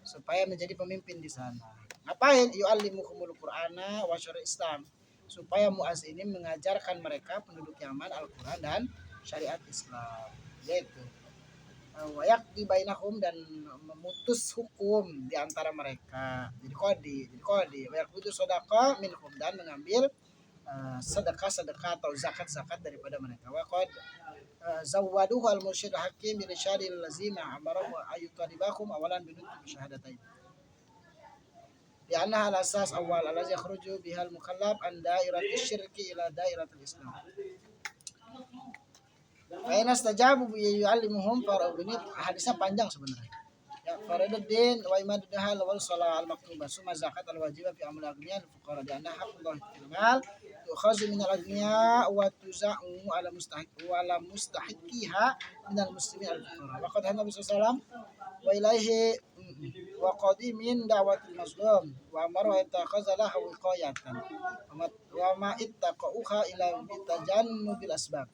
supaya menjadi pemimpin di sana. Ngapain? Yu'allimuhumul Qur'ana wa syar'i Islam supaya Mu'az ini mengajarkan mereka penduduk Yaman Al-Qur'an dan syariat Islam yaitu wa yaqdi bainahum dan memutus hukum di antara mereka. Jadi kodi wa yaqutu shadaqah minhum dan mengambil sedekah atau zakat daripada mereka. Wa qad zawwaduhu al-mursyid hakim bi irsyadil lazima amarahu ayutadibakum awalan binut syahadatain. Lianna al asas awal allazi yakhruju bihal mukallaf an dairatis syirki ila dairatil islam. Fa in istajabu bi yu'allimuhum farabini, hadisnya panjang sebenarnya. Ya faraduddin wa imadudahal wal shalah al maktubah summa zakat al wajibah fi amwal agniya al fuqara di anna haqqullah fil mal tu'khazu min al agniya wa tuza'u ala mustahiqiha min al muslimin al fuqara. Wa qad Nabi sallallahu wa ilaihi wa qadimin da'watil mazlum wa amara yatakhaza lahu wiqayatan wa ma ittaqauha ila bitajannubil asbab.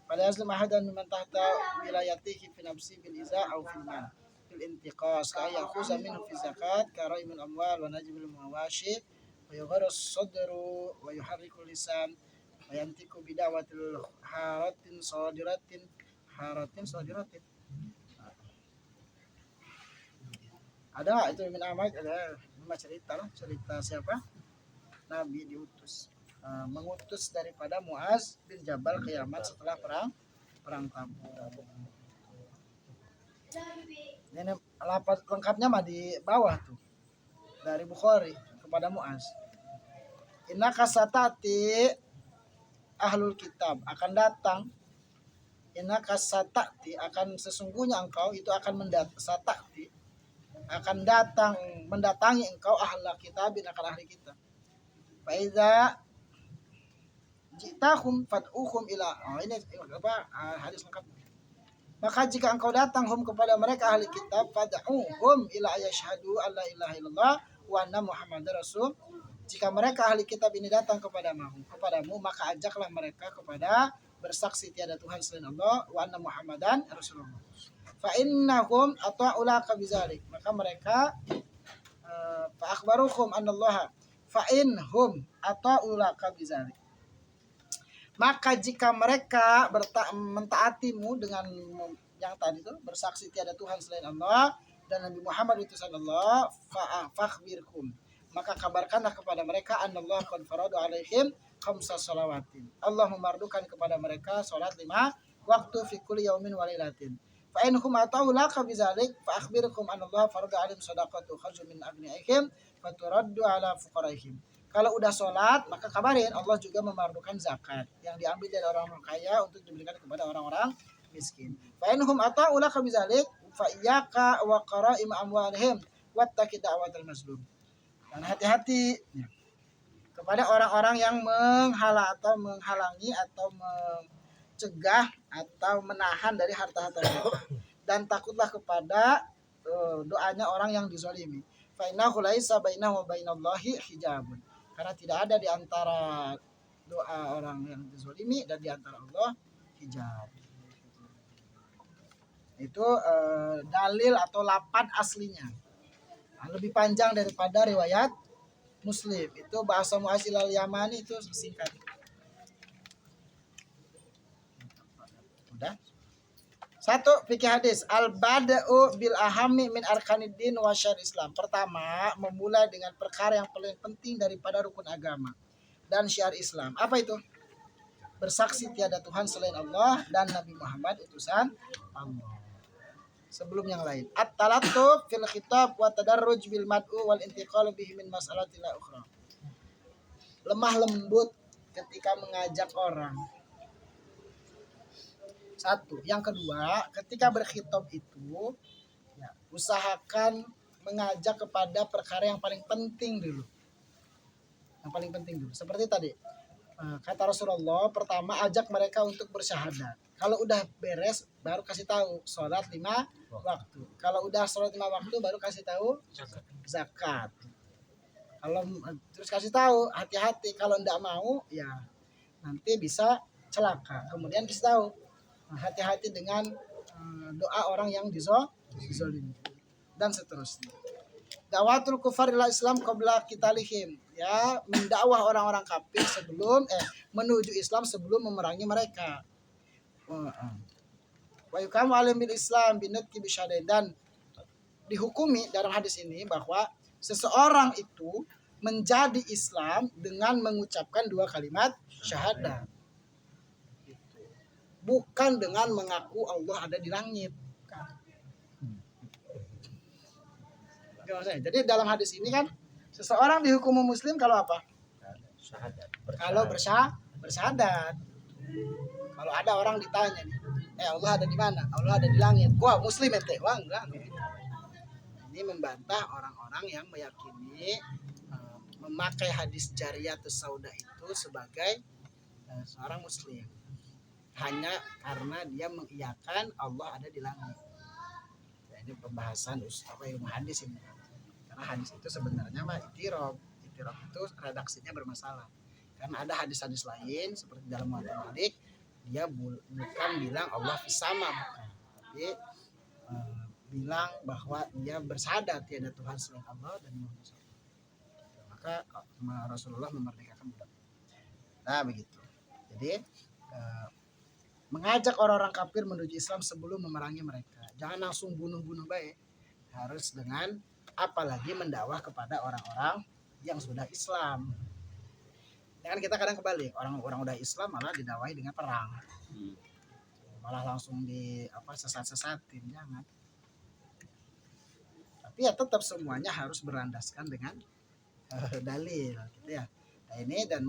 Fala yazlim ahadan mimman tahta wilayatihi fi nafsi bil iza aw fil mal fil intiqas ka ya'khudha minhu fi zakat ka raimul amwal wa najmul mawashi wa yugharu as-sadru wa yuharriku lisan wa yantiku bidawatil haratin sadiratin. Ada itu min Ahmad, ada cerita siapa Nabi diutus mengutus daripada Muaz bin Jabal ke Yaman setelah perang Tabuk. Ini lafaz lengkapnya mah di bawah tuh dari Bukhari kepada Muaz. Inna kasatati ahlul kitab akan datang. Inna kasatati akan sesungguhnya engkau itu akan mendatang akan mendatangi engkau ahlul kitab akan ahli kitab. Faiza jitahum fad'uhum ila ini hadis lengkap. Maka jika engkau datang kepada mereka ahli kitab fad'uhum ila yashhadu alla ilaha illallah wa anna muhammadar rasul. Jika mereka ahli kitab ini datang kepadamu maka ajaklah mereka kepada bersaksi tiada Tuhan selain Allah wa anna muhammadan rasulullah. Fa innahum ata'ulaka bizalik. Maka mereka fa akhbaruhum annallaha fa inhum ata'ulaka bizalik. Maka jika mereka mentaatimu dengan yang tadi itu bersaksi tiada Tuhan selain Allah dan Nabi Muhammad utusan Allah, fakhbirhum, maka kabarkanlah kepada mereka annallahu qad farada alaihim khamsa shalawatin. Allah memardukan kepada mereka salat 5 waktu fi kulli yaumin wa lailatin. Fa inhum atau laka bizalik fa akhbirhum annallaha farada alaihim shadaqatu kharju min agniyaihim faturaddu ala fuqaraihim. Kalau udah sholat, maka kabarin Allah juga memardukan zakat yang diambil dari orang-orang kaya untuk diberikan kepada orang-orang miskin. Fa inhum ata'u laka bizalik fa iyyaka wa qara'im amwalihim wattaqi da'watal mazlum. Dan hati-hati kepada orang-orang yang menghalangi atau mencegah atau menahan dari harta-harta mereka. Dan takutlah kepada doanya orang yang dizalimi. Fa innahu laisa bainahu wa bainallahi hijabun. Karena tidak ada di antara doa orang yang dizalimi dan di antara Allah hijab. Itu dalil atau lapan aslinya. Lebih panjang daripada riwayat Muslim. Itu bahasa Mu'azil al-Yamani itu singkat. Udah. 1. Fikih hadis al-bada'u bil ahami min arkaniddin wa syar Islam. Pertama, memulai dengan perkara yang paling penting daripada rukun agama dan syiar Islam. Apa itu? Bersaksi tiada Tuhan selain Allah dan Nabi Muhammad utusan Allah. Sebelum yang lain. At-talattu fil khitab wa tadarruj bil mad'u wal intiqal bihi min mas'alatin la ukhra. Lemah lembut ketika mengajak orang. 1. Yang kedua, ketika berkhitab itu ya, usahakan mengajak kepada perkara yang paling penting dulu. Yang paling penting dulu. Seperti tadi, kata Rasulullah, pertama ajak mereka untuk bersyahadat. Kalau udah beres, baru kasih tahu sholat 5 waktu. Kalau udah sholat 5 waktu, baru kasih tahu zakat. Kalau terus kasih tahu, hati-hati. Kalau enggak mau, ya nanti bisa celaka. Kemudian kasih tahu, hati-hati dengan doa orang yang dizolimi dan seterusnya. Dawatul kufar ila Islam qabla qitalihim, ya, mendakwah orang-orang kafir sebelum menuju Islam sebelum memerangi mereka. Wa yukamu alim bil Islam binutki bisyadain, dan dihukumi dalam hadis ini bahwa seseorang itu menjadi Islam dengan mengucapkan 2 kalimat syahadat. Gitu. Bukan dengan mengaku Allah ada di langit. Bukan. Maksudnya. Jadi dalam hadis ini kan seseorang dihukum muslim kalau apa? Syahadat. Kalau bersyahadat. Kalau ada orang ditanya nih, Allah ada di mana? Allah ada di langit. Wah, muslim ente. Wah, enggak. Ini membantah orang-orang yang meyakini memakai hadis Jariyatus Sauda itu sebagai seorang muslim. Hanya karena dia mengiyakan Allah ada di langit. Ya, ini pembahasan ilmu hadis ini. Karena hadis itu sebenarnya mah itirab. Itirab itu redaksinya bermasalah. Karena ada hadis-hadis lain seperti dalam Muwatta Malik, dia bukan bilang Allah fisama, bukan, tapi bilang bahwa dia bersyahadat tiada Tuhan selain Allah dan Muhammad SAW. Maka Rasulullah memerdekakan budak. Nah begitu. Jadi mengajak orang-orang kafir menuju Islam sebelum memerangi mereka. Jangan langsung bunuh-bunuh baik. Harus dengan apalagi mendakwah kepada orang-orang yang sudah Islam. Kan kita kadang kebalik, orang udah Islam malah didakwahi dengan perang. Malah langsung sesat-sesatin, jangan. Tapi ya tetap semuanya harus berlandaskan dengan dalil gitu ya. Nah, ini dan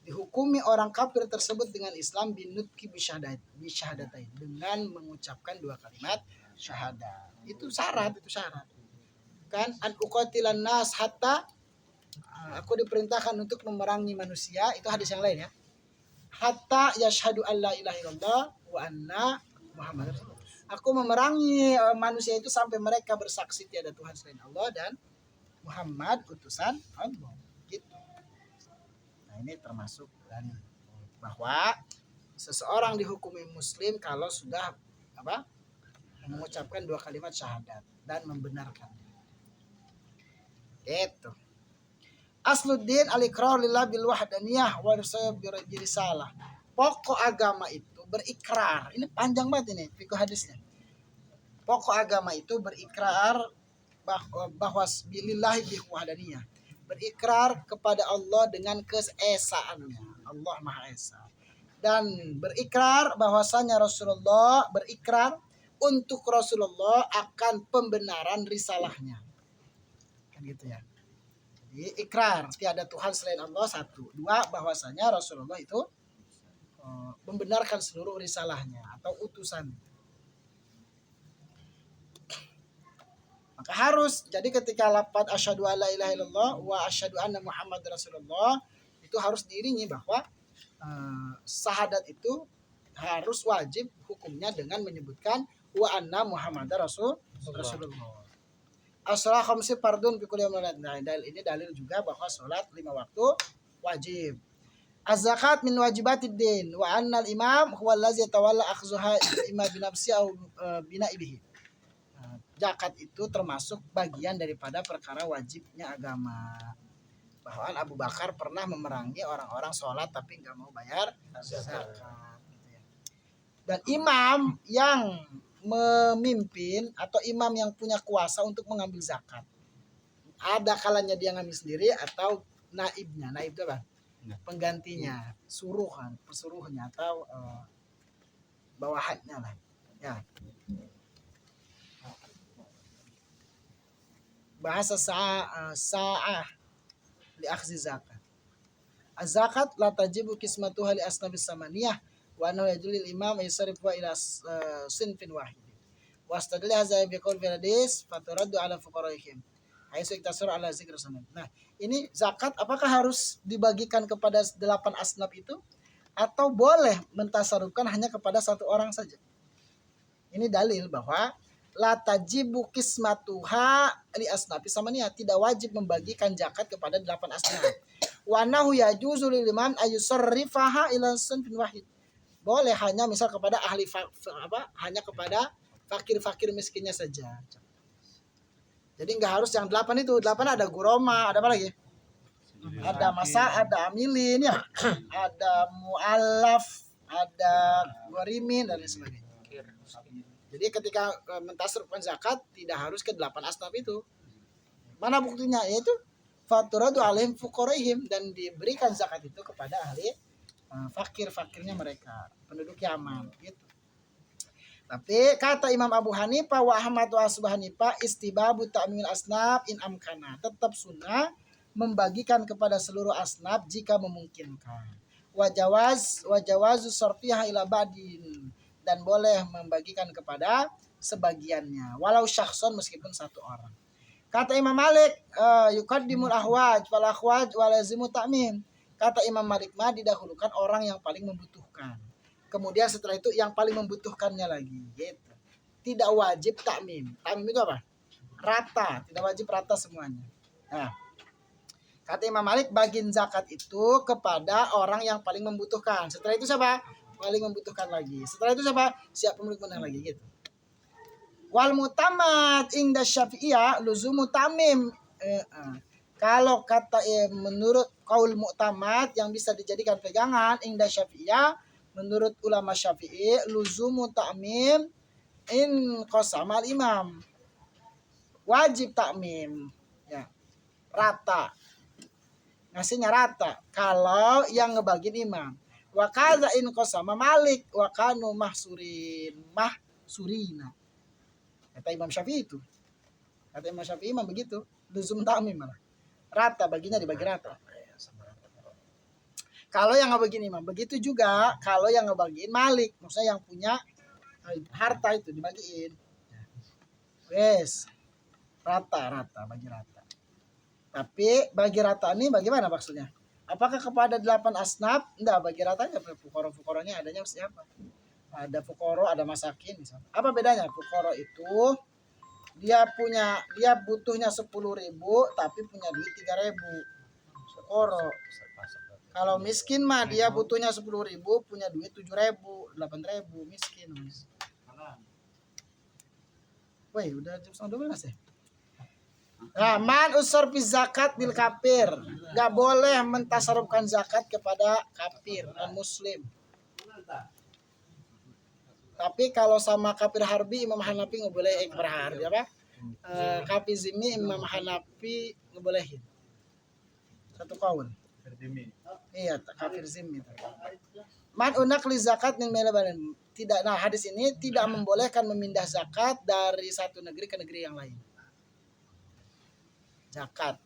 dihukumi orang kafir tersebut dengan Islam binutki bisyahadatain, dengan mengucapkan 2 kalimat syahadat. Itu syarat. Kan an uqatilan nas hatta aku diperintahkan untuk memerangi manusia, itu hadis yang lain ya. Hatta yashhadu alla ilaha illallah wa anna Muhammadar Rasulullah. Aku memerangi manusia itu sampai mereka bersaksi tiada Tuhan selain Allah dan Muhammad utusan Allah. Gitu. Nah, ini termasuk dari bahwa seseorang dihukumi muslim kalau sudah mengucapkan 2 kalimat syahadat dan membenarkan. Gitu. Asluddin al-iqrar lillah bil wahdaniyah wa risalah. Pokok agama itu berikrar. Ini panjang banget ini fikih hadisnya. Pokok agama itu berikrar bahwa bilillahi bil wahdaniyah. Berikrar kepada Allah dengan keesaannya. Allah Maha Esa. Dan berikrar bahwasanya Rasulullah berikrar untuk Rasulullah akan pembenaran risalahnya. Kan gitu ya. Jadi ikrar tiada Tuhan selain Allah 1, 2 bahwasanya Rasulullah itu membenarkan seluruh risalahnya atau utusan. Maka harus jadi ketika lafaz asyhadu alla ilaha illallah wa asyhadu anna Muhammad Rasulullah itu harus diiringi bahwa syahadat itu harus wajib hukumnya dengan menyebutkan wa anna Muhammad Rasulullah. As-shalah khamsi fardun fi kulli yawmin. Nah, ini dalil juga bahwa salat 5 waktu wajib. Az-zakat min wajibatid din wa anna al-imam huwa allazi yatawalla akhzuha imma bi nafsi aw bina'ibihi. Zakat itu termasuk bagian daripada perkara wajibnya agama. Bahwa Abu Bakar pernah memerangi orang-orang sholat tapi nggak mau bayar zakat. Gitu ya. Dan imam yang memimpin atau imam yang punya kuasa untuk mengambil zakat, ada kalanya dia ngambil sendiri atau naibnya. Naib itu apa? Penggantinya, pesuruhnya atau bawahannya lah. Ya. Bahasa sa'ah li akhzi zakat. Az-zakat la tajibu qismatuha li asnabis samaniyah wa annahu yajlil imam yasrifu ila sinfin wahid. Wastadilla hadza bi qaul fil hadis faturaddu ala fuqaraihim. Haitsu iktasar ala zikr sunan. Nah, ini zakat apakah harus dibagikan kepada 8 asnaf itu atau boleh mentasarufkan hanya kepada 1 orang saja? Ini dalil bahwa la tajibu qismatuha li asnafi samaniyah, tidak wajib membagikan zakat kepada 8 asnaf. Wa nahu yajuzu lil imam ayusarrifaha ila sunfin wahid. Boleh hanya misal kepada ahli hanya kepada fakir-fakir miskinnya saja. Jadi enggak harus yang 8 itu. 8 ada guroma, ada apa lagi? Ada masa, ada amilin ya. Ada muallaf, ada gharimin dan lain sebagainya. Jadi ketika mentasarufkan zakat tidak harus ke 8 asnaf itu. Mana buktinya? Yaitu faturadu alaihim fuqaraihim, dan diberikan zakat itu kepada ahli fakir-fakirnya mereka, penduduk Yaman gitu. Tapi kata Imam Abu Hanifah wa Ahmad wa Abu Hanifah istibabu ta'mimil asnaf in amkana, tetap sunnah membagikan kepada seluruh asnaf jika memungkinkan. Wajawazu sarfiha ila ba'din, dan boleh membagikan kepada sebagiannya walau syakhson, meskipun satu orang. Kata Imam Malik yuqaddimul ahwaj wal akhwaj wa lazimu ta'mim. Kata Imam Malik mah didahulukan orang yang paling membutuhkan. Kemudian setelah itu yang paling membutuhkannya lagi gitu. Tidak wajib ta'mim. Ta'mim itu apa? Rata, tidak wajib rata semuanya. Nah, kata Imam Malik bagian zakat itu kepada orang yang paling membutuhkan. Setelah itu siapa? Paling membutuhkan lagi. Setelah itu siapa? Siap pemilik menang lagi gitu. Wal mutamad inda syafi'iyah luzumu tamim. Kalau kata menurut kaul mu'tamad yang bisa dijadikan pegangan inda syafi'iyah, menurut ulama syafi'i luzumu ta'mim in qasama al-imam. Wajib ta'mim. Ya. Rata. Ngasihnya rata. Kalau yang ngebagiin imam. Wa kaza in qasama Malik wa kanu mahsurina. Kata Imam Syafi'i itu. Kata Imam Syafi'i memang begitu. Luzum ta'mim malah. Rata, baginya dibagi rata. Kalau yang ngebagiin imam. Begitu juga kalau yang ngebagiin Malik. Maksudnya yang punya harta itu dibagiin. Wes. Rata, bagi rata. Tapi bagi rata ini bagaimana maksudnya? Apakah kepada 8 asnaf? Enggak, bagi ratanya fukoro-fukoronya adanya siapa? Ada fukoro, ada masakin misalnya. Apa bedanya? Fukoro itu dia butuhnya 10.000 tapi punya duit 3.000. Fukoro. Kalau miskin mah dia butuhnya 10.000 punya duit 7.000, 8.000, miskin. Woi, udah jam 11 ya? Nah, man usur fi zakat bil kafir. Gak boleh mentasarufkan zakat kepada kafir dan muslim. Tapi kalau sama kafir harbi Imam Hanafi nggak boleh kafir harbi apa? Kafir zimmi Imam Hanafi ngebolehin. Satu kaul. Iya, kafir zimmi. Man unakli zakat min malabalan. Tidak, nah hadis ini tidak membolehkan memindah zakat dari satu negeri ke negeri yang lain. Zakat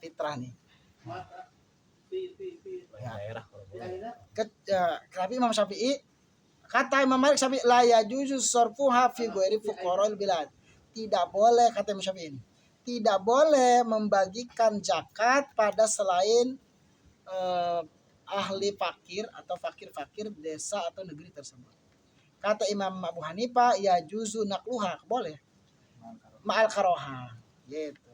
fitrah nih. Daerah kalau boleh. Tapi Imam Syafi'i, kata Imam Malik Syafi'i, la yajuzu sarfuha fi ghairi fuqara'il bilad. Tidak boleh, kata Imam Syafi'i ini, tidak boleh membagikan zakat pada selain ahli fakir atau fakir-fakir desa atau negeri tersebut. Kata Imam Abu Hanifah, ya juzu nakluha, boleh. Ma'al karoha, gitu.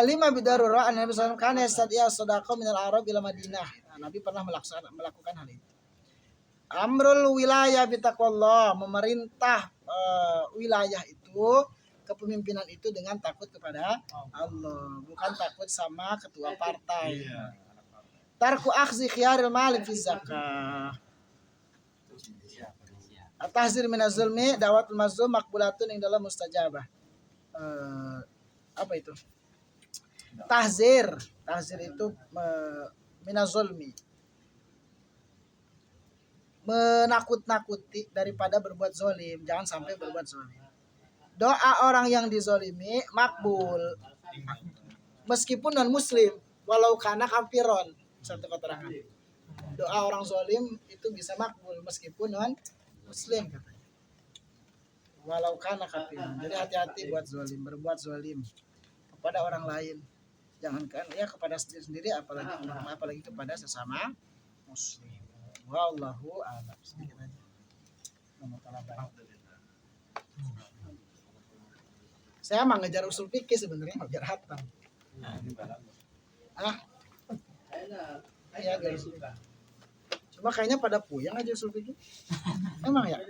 Lima bidarurah Nabi SAW kan yastadiya sodako minal Arab ila Madinah. Nah, Nabi pernah melakukan hal itu. Amrul wilayah bitaqwallah, memerintah wilayah itu, kepemimpinan itu dengan takut kepada Allah, bukan takut sama ketua partai. Tarku akhzi khiyaril malik fi zakah. At-tahzir minaz zulmi da'watul mazlum maqbulatun indallahi mustajabah. Apa itu? Tahzir itu minazulmi, menakut-nakuti daripada berbuat zolim, jangan sampai berbuat zolim. Doa orang yang dizolimi makbul, meskipun non muslim, walau kana kafiron. Satu keterangan, doa orang zolim itu bisa makbul meskipun non muslim katanya, walau kana kafiron. Jadi hati-hati buat zolim, berbuat zolim kepada orang lain. Jangankan ya kepada sendiri apalagi kepada sesama muslim. Wallahu a'lam. Sedikit aja. Saya mah ngejar usul fikih sebenarnya, ngejar hatam. Iya guys. Cuma kayaknya pada puyeng aja usul fikih. Emang ya?